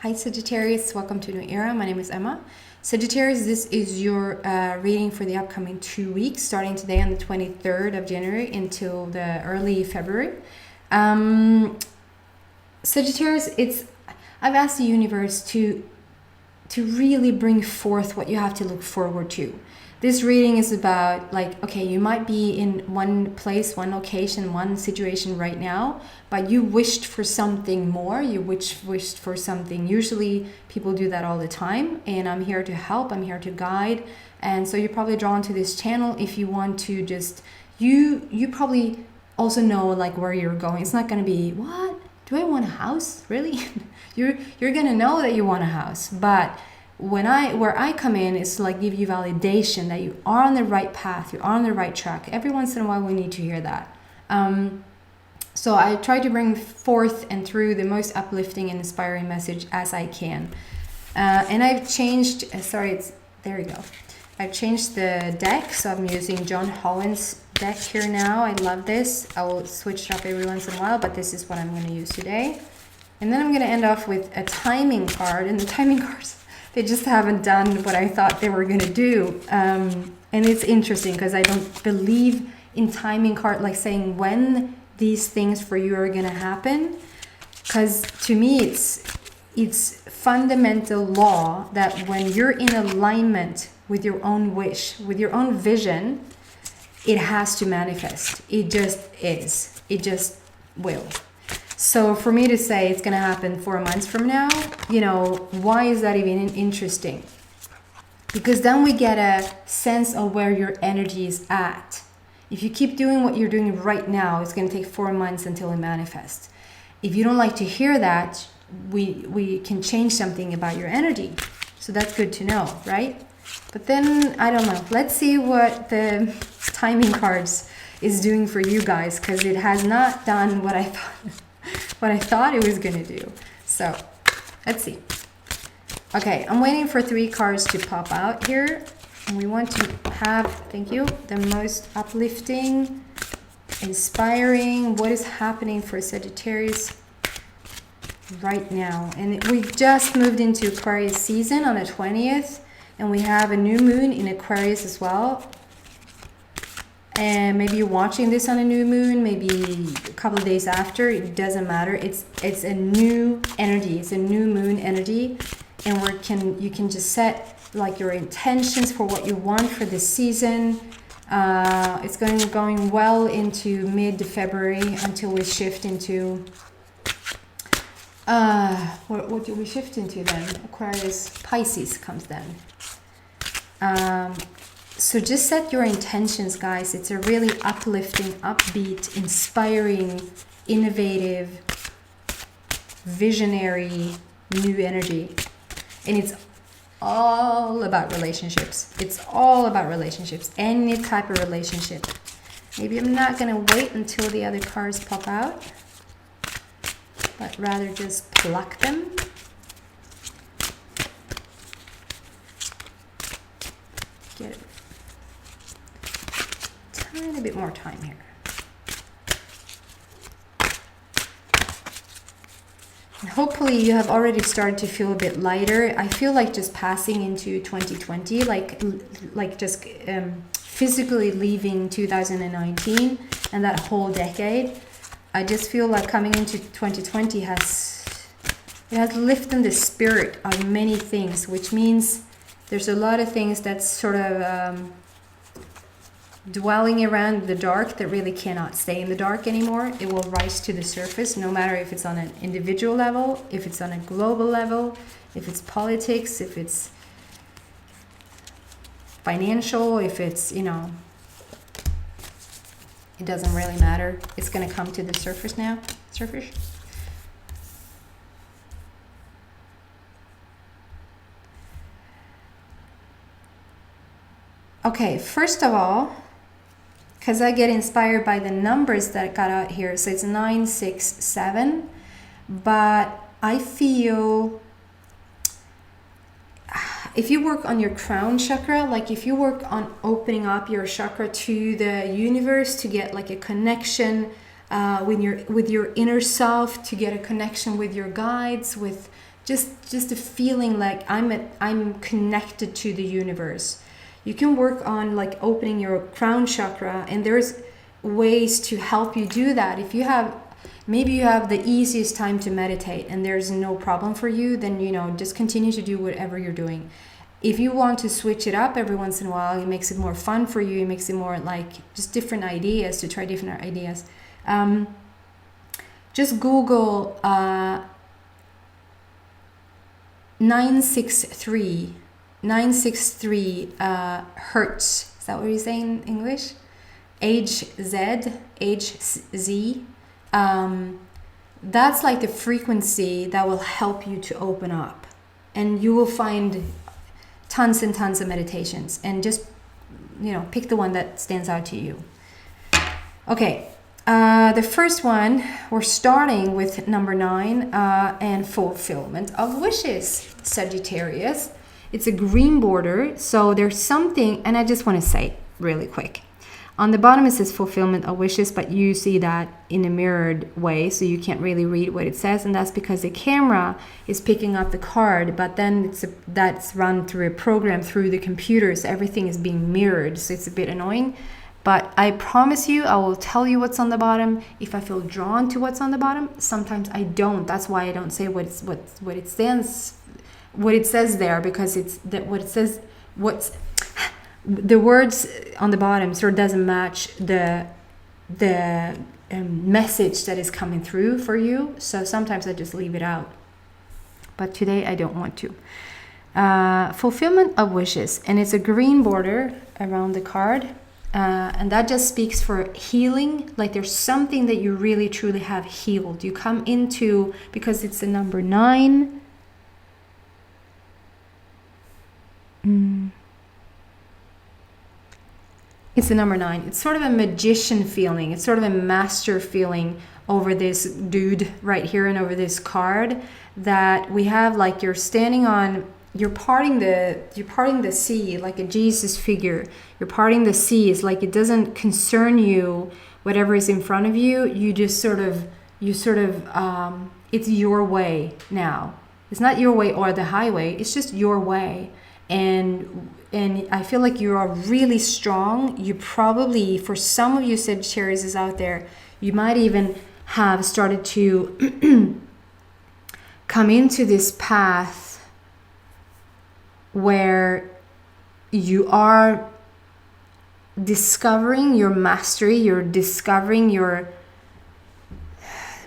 Hi Sagittarius, welcome to New Era. My name is Emma. Sagittarius, this is your reading for the upcoming 2 weeks, starting today on the 23rd of January until the early February. Sagittarius, I've asked the universe to really bring forth what you have to look forward to. This reading is about, like, okay, you might be in one place, one location, one situation right now, but you wished for something more. You wished for something. Usually people do that all the time, and I'm here to help. I'm here to guide. And so you're probably drawn to this channel if you want to just, you probably also know like where you're going. It's not going to be, what? Do I want a house? Really? You're going to know that you want a house, but where I come in is to like give you validation that you are on the right path, you're on the right track. Every once in a while we need to hear that. So I try to bring forth and through the most uplifting and inspiring message as I can. And I've changed, there we go. I've changed the deck, so I'm using John Holland's deck here now. I love this. I will switch it up every once in a while, but this is what I'm going to use today. And then I'm going to end off with a timing card, and the timing cards, they just haven't done what I thought they were going to do. And it's interesting because I don't believe in timing card, like saying when these things for you are going to happen. Because to me, it's fundamental law that when you're in alignment with your own wish, with your own vision, it has to manifest. It just is. It just will. So for me to say it's going to happen 4 months from now, why is that even interesting? Because then we get a sense of where your energy is at. If you keep doing what you're doing right now, it's going to take 4 months until it manifests. If you don't like to hear that, we can change something about your energy. So that's good to know, right? But then, I don't know. Let's see what the timing cards is doing for you guys, because it has not done what I thought it was going to do. So let's see. Okay, I'm waiting for 3 cards to pop out here. And we want to have, thank you, the most uplifting, inspiring, what is happening for Sagittarius right now. And we just moved into Aquarius season on the 20th. And we have a new moon in Aquarius as well. And maybe you're watching this on a new moon, maybe a couple of days after, it doesn't matter. It's a new energy, it's a new moon energy, and you can just set like your intentions for what you want for this season. It's going well into mid-February until we shift into what do we shift into then? Aquarius, Pisces comes then. So just set your intentions, guys. It's a really uplifting, upbeat, inspiring, innovative, visionary, new energy. And it's all about relationships. It's all about relationships. Any type of relationship. Maybe I'm not going to wait until the other cards pop out, but rather just pluck them. Get it. Tiny bit more time here. And hopefully you have already started to feel a bit lighter. I feel like just passing into 2020, like just physically leaving 2019 and that whole decade. I just feel like coming into 2020 has lifted the spirit of many things, which means there's a lot of things that's sort of dwelling around the dark that really cannot stay in the dark anymore. It will rise to the surface, no matter if it's on an individual level, if it's on a global level, if it's politics, if it's financial, if it's, it doesn't really matter. It's going to come to the surface now. Okay, first of all, because I get inspired by the numbers that got out here. So it's 9, 6, 7. But I feel if you work on your crown chakra, like if you work on opening up your chakra to the universe to get like a connection with your inner self, to get a connection with your guides, with just a feeling like I'm connected to the universe. You can work on like opening your crown chakra, and there's ways to help you do that. If you have, maybe you have the easiest time to meditate and there's no problem for you, then just continue to do whatever you're doing. If you want to switch it up every once in a while, it makes it more fun for you. It makes it more like just different ideas, to try different ideas. Just Google 963 hertz. Is that what you say in English? HZ. That's like the frequency that will help you to open up, and you will find tons and tons of meditations, and just pick the one that stands out to you. Okay, the first one, we're starting with number 9, and fulfillment of wishes, Sagittarius. It's a green border, so there's something, and I just want to say really quick. On the bottom it says fulfillment of wishes, but you see that in a mirrored way, so you can't really read what it says, and that's because the camera is picking up the card, but then that's run through a program through the computer, so everything is being mirrored, so it's a bit annoying. But I promise you, I will tell you what's on the bottom if I feel drawn to what's on the bottom. Sometimes I don't. That's why I don't say what it says there, because it's that what it says, the words on the bottom sort of doesn't match the message that is coming through for you. So sometimes I just leave it out. But today I don't want to. Fulfillment of wishes, and it's a green border around the card. And that just speaks for healing. Like there's something that you really truly have healed. You come into, because it's the number 9. It's the number 9. It's sort of a magician feeling. It's sort of a master feeling over this dude right here and over this card, that we have like you're standing on, you're parting the sea like a Jesus figure. You're parting the sea. It's like it doesn't concern you whatever is in front of you. You just it's your way now. It's not your way or the highway. It's just your way. And I feel like you are really strong. You probably, for some of you Sagittarius out there, you might even have started to come into this path where you are discovering your mastery, you're discovering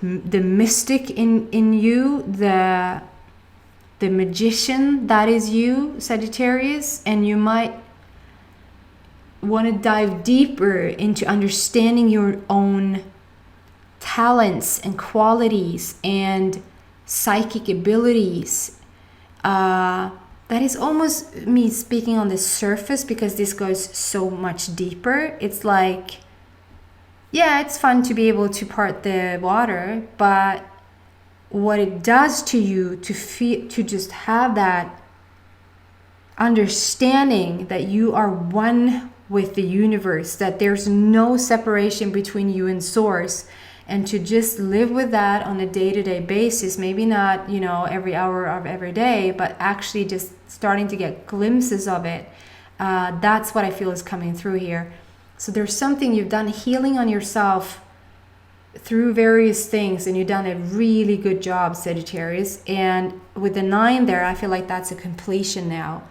the mystic in you, the magician that is you, Sagittarius, and you might want to dive deeper into understanding your own talents and qualities and psychic abilities. That is almost me speaking on the surface, because this goes so much deeper. It's like, yeah, it's fun to be able to part the water, but what it does to you to just have that understanding that you are one with the universe, that there's no separation between you and source, and to just live with that on a day-to-day basis, maybe not every hour of every day, but actually just starting to get glimpses of it. That's what I feel is coming through here. So there's something you've done, healing on yourself through various things, and you've done a really good job, Sagittarius. And with the 9 there, I feel like that's a completion now.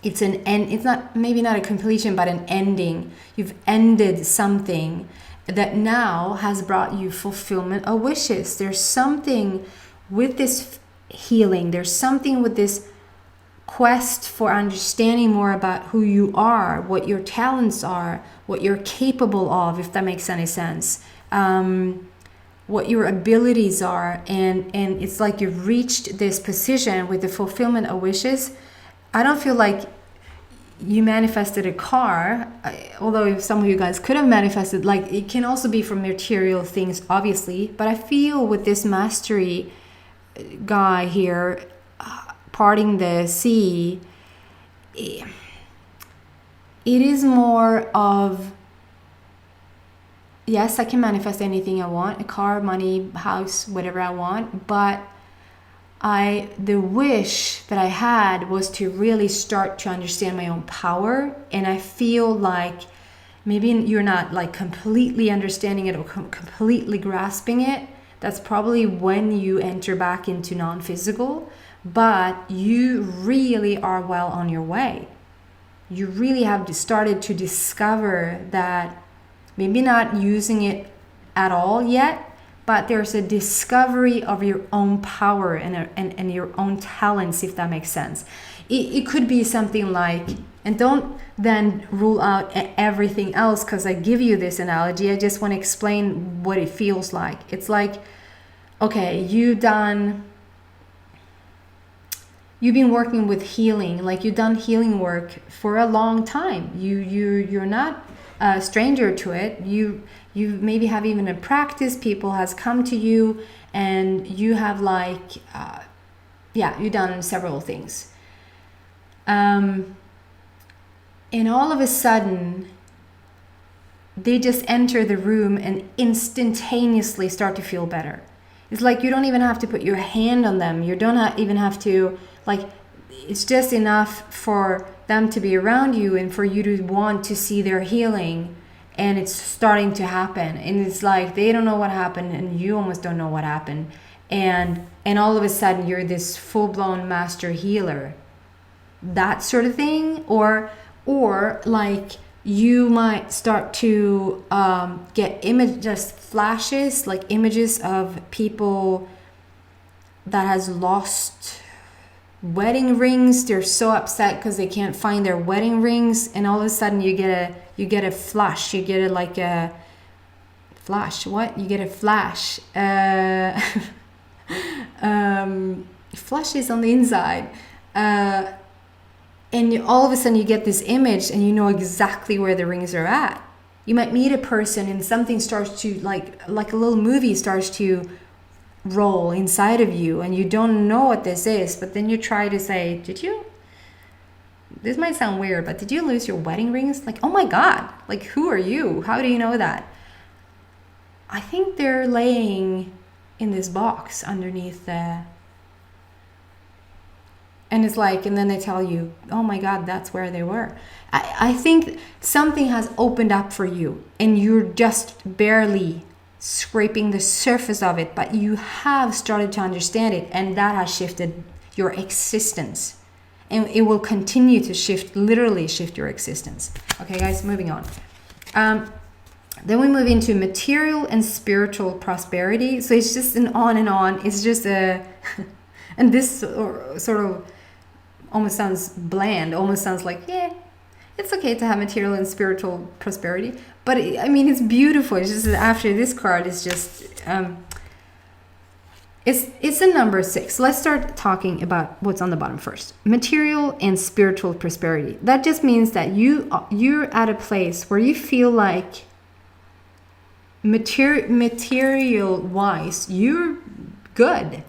It's an end. It's not, maybe not a completion, but an ending. You've ended something that now has brought you fulfillment of wishes. There's something with this healing. There's something with this quest for understanding more about who you are, what your talents are, what you're capable of, if that makes any sense. What your abilities are, and it's like you've reached this position with the fulfillment of wishes. I don't feel like you manifested a car, although some of you guys could have manifested, like it can also be from material things, obviously, but I feel with this mastery guy here, parting the sea, it is more of, yes, I can manifest anything I want, a car, money, house, whatever I want, but the wish that I had was to really start to understand my own power. And I feel like maybe you're not like completely understanding it or completely grasping it. That's probably when you enter back into non-physical, but you really are well on your way. You really have started to discover that, maybe not using it at all yet, but there's a discovery of your own power and your own talents, if that makes sense. It could be something like, and don't then rule out everything else because I give you this analogy. I just want to explain what it feels like. It's like, okay, you've been working with healing, like you've done healing work for a long time. You're not a stranger to it. You maybe have even a practice. People has come to you, and you have like, you've done several things. And all of a sudden, they just enter the room and instantaneously start to feel better. It's like you don't even have to put your hand on them. You don't even have to, like, it's just enough for them to be around you and for you to want to see their healing. And it's starting to happen. And it's like they don't know what happened and you almost don't know what happened. And all of a sudden you're this full-blown master healer. That sort of thing. Or like you might start to get just flashes, like images of people that has lost wedding rings. They're so upset because they can't find their wedding rings, and all of a sudden you get a flash. You get a flash. What? You get a flash. Flash is on the inside. And all of a sudden you get this image and you know exactly where the rings are at. You might meet a person and something starts to, like a little movie starts to roll inside of you and you don't know what this is, but then you try to say, this might sound weird, but did you lose your wedding rings? Like, oh my God, like who are you? How do you know that? I think they're laying in this box underneath the... And it's like, and then they tell you, oh my God, that's where they were. I think something has opened up for you and you're just barely scraping the surface of it, but you have started to understand it, and that has shifted your existence. And it will continue to literally shift your existence. Okay, guys, moving on. Then we move into material and spiritual prosperity. So it's just an on and on. It's just a... and this sort of almost sounds bland, almost sounds like, yeah, it's okay to have material and spiritual prosperity. But it's beautiful. It's just after this card, it's just, it's a number 6. Let's start talking about what's on the bottom first. Material and spiritual prosperity. That just means that you're at a place where you feel like material wise, you're good.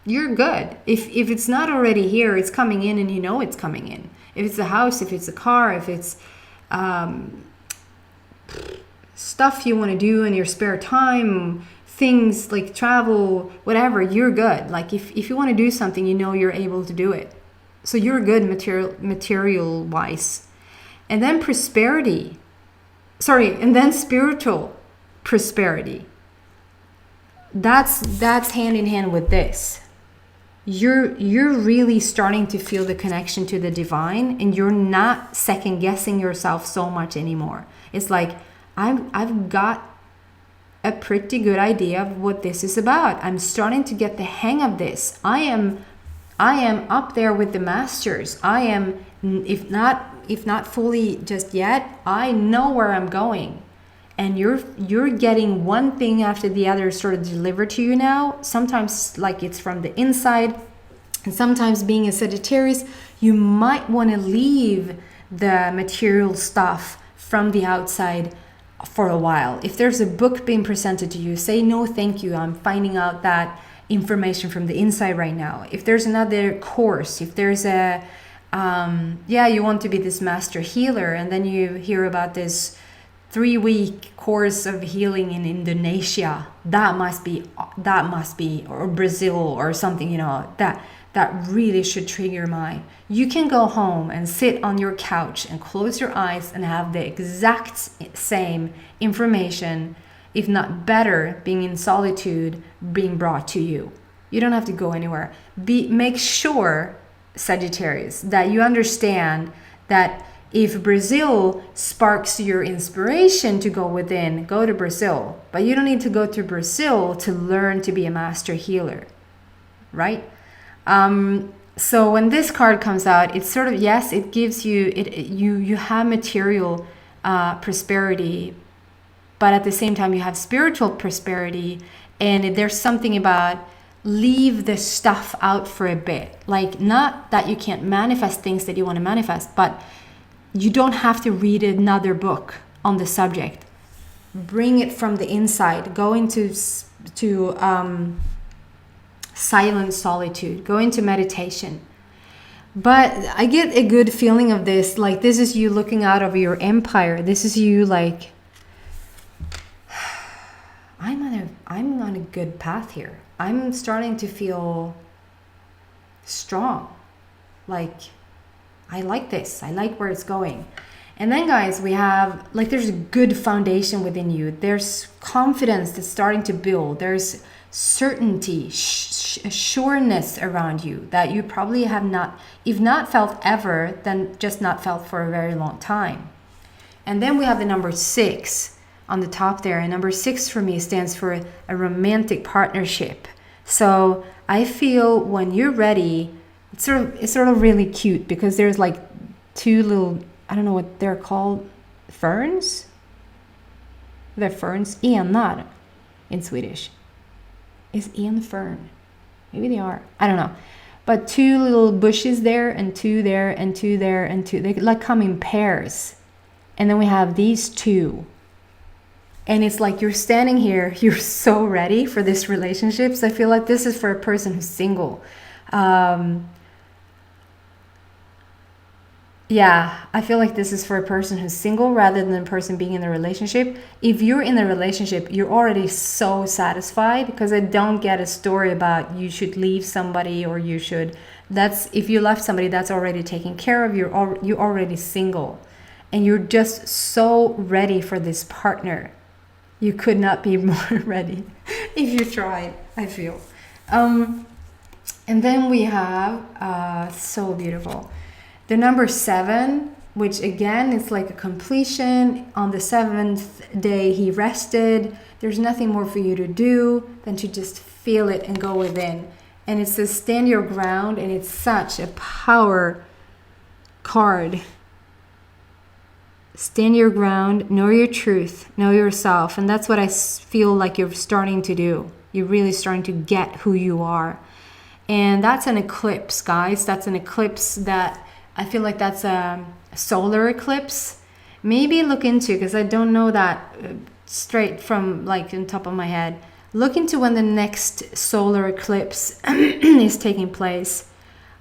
You're good. If it's not already here, it's coming in and you know it's coming in. If it's a house, if it's a car, if it's stuff you want to do in your spare time, things like travel, whatever, you're good. Like if you want to do something, you know you're able to do it. So you're good material wise. And then and then spiritual prosperity. That's hand in hand with this. You're really starting to feel the connection to the divine, and you're not second guessing yourself so much anymore. It's like I've got a pretty good idea of what this is about. I'm starting to get the hang of this. I am up there with the masters. I am, if not fully just yet, I know where I'm going. And you're getting one thing after the other sort of delivered to you now. Sometimes like it's from the inside. And sometimes being a Sagittarius, you might want to leave the material stuff from the outside for a while. If there's a book being presented to you, say no thank you. I'm finding out that information from the inside right now. If there's another course, if there's a you want to be this master healer, and then you hear about this 3-week course of healing in Indonesia. That must be, or Brazil or something, you know, that really should trigger your mind. You can go home and sit on your couch and close your eyes and have the exact same information, if not better, being in solitude, being brought to you. You don't have to go anywhere. Make sure, Sagittarius, that you understand that if Brazil sparks your inspiration to go within, go to Brazil. But you don't need to go to Brazil to learn to be a master healer, right? So when this card comes out, it's sort of, yes, it gives you, you have material prosperity, but at the same time you have spiritual prosperity. And there's something about leave the stuff out for a bit. Like, not that you can't manifest things that you want to manifest, but you don't have to read another book on the subject. Bring it from the inside. Go into silent solitude. Go into meditation. But I get a good feeling of this. Like, this is you looking out over your empire. This is you like, I'm on a good path here. I'm starting to feel strong. Like, I like this. I like where it's going. And then, guys, we have, like, there's a good foundation within you. There's confidence that's starting to build. There's certainty, sureness around you that you probably have not, if not felt ever, then just not felt for a very long time. And then we have the number 6 on the top there. And number 6 for me stands for a romantic partnership. So I feel when you're ready, it's sort of really cute because there's like 2 little, I don't know what they're called, ferns? They're ferns, enar in Swedish. Is en fern? Maybe they are. I don't know. But 2 little bushes there and 2 there and 2 there and 2. They like come in pairs. And then we have these 2. And it's like you're standing here, you're so ready for this relationship. So I feel like this is for a person who's single. Yeah, I feel like this is for a person who's single rather than a person being in a relationship. If you're in a relationship, you're already so satisfied, because I don't get a story about you should leave somebody or you should. That's, if you left somebody, that's already taken care of. You're already single, and you're just so ready for this partner. You could not be more ready if you tried, I feel. And then we have, so beautiful, the number 7, which again is like a completion. On the 7th day he rested. There's nothing more for you to do than to just feel it and go within. And it says stand your ground, and it's such a power card. Stand your ground, know your truth, know yourself. And that's what I feel like you're starting to do. You're really starting to get who you are. And that's an eclipse, guys. That's an eclipse that I feel like that's a solar eclipse. Maybe look into, because I don't know that straight from like on top of my head. Look into when the next solar eclipse is taking place.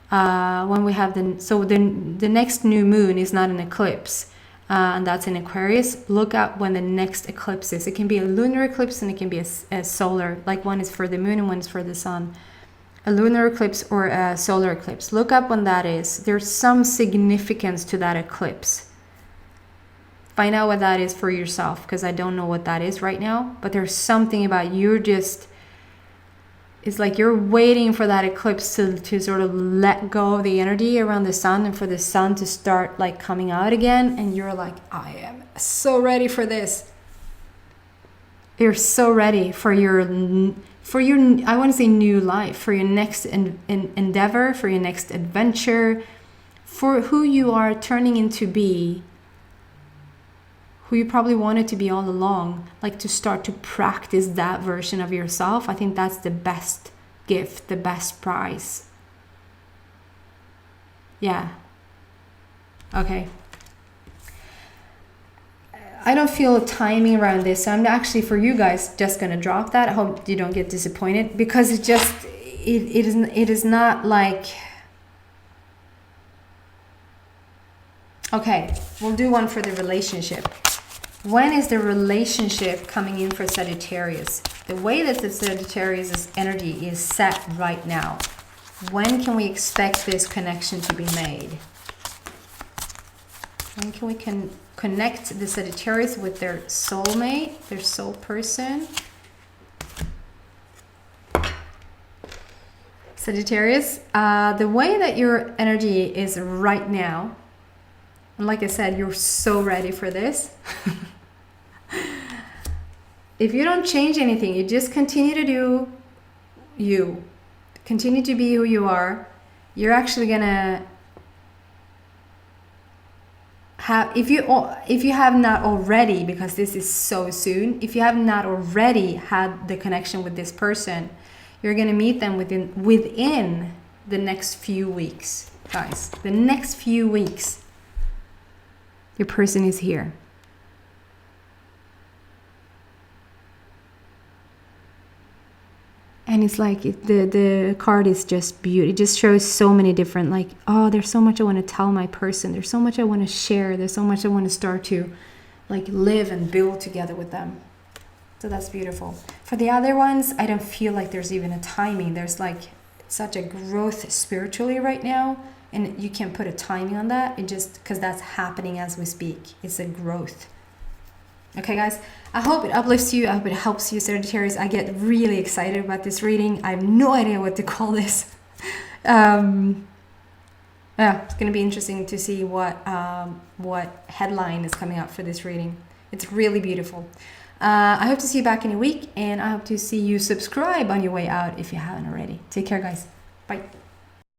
When we have the next new moon is not an eclipse. And that's in Aquarius. Look up when the next eclipse is. It can be a lunar eclipse and it can be a solar, like one is for the moon and one is for the sun. A lunar eclipse or a solar eclipse. Look up when that is. There's some significance to that eclipse. Find out what that is for yourself, because I don't know what that is right now. But there's something about you're just, it's like you're waiting for that eclipse to sort of let go of the energy around the sun, and for the sun to start like coming out again. And you're like, I am so ready for this. You're so ready for your I want to say new life, for your next endeavor, for your next adventure, for who you are turning into be, who you probably wanted to be all along, like to start to practice that version of yourself. I think that's the best gift, the best prize. Yeah. Okay. I don't feel a timing around this, so I'm actually, for you guys, just gonna drop that. I hope you don't get disappointed, because it is not like, okay, we'll do one for the relationship. When is the relationship coming in for Sagittarius? The way that the Sagittarius' energy is set right now. When can we expect this connection to be made? When can we connect the Sagittarius with their soulmate, their soul person? Sagittarius, the way that your energy is right now, and like I said, you're so ready for this. If you don't change anything, you just continue to do you, continue to be who you are, you're actually gonna have, if you have not already, because this is so soon, if you have not already had the connection with this person, you're gonna meet them within the next few weeks, guys. The next few weeks, your person is here. And it's like the card is just beautiful. It just shows so many different, like, oh, there's so much I want to tell my person. There's so much I want to share. There's so much I want to start to like live and build together with them. So that's beautiful. For the other ones, I don't feel like there's even a timing. There's like such a growth spiritually right now. And you can't put a timing on that. It just, because that's happening as we speak. It's a growth. Okay, guys, I hope it uplifts you. I hope it helps you, Sagittarius. I get really excited about this reading. I have no idea what to call this. Yeah, it's going to be interesting to see what headline is coming up for this reading. It's really beautiful. I hope to see you back in a week, and I hope to see you subscribe on your way out if you haven't already. Take care, guys. Bye.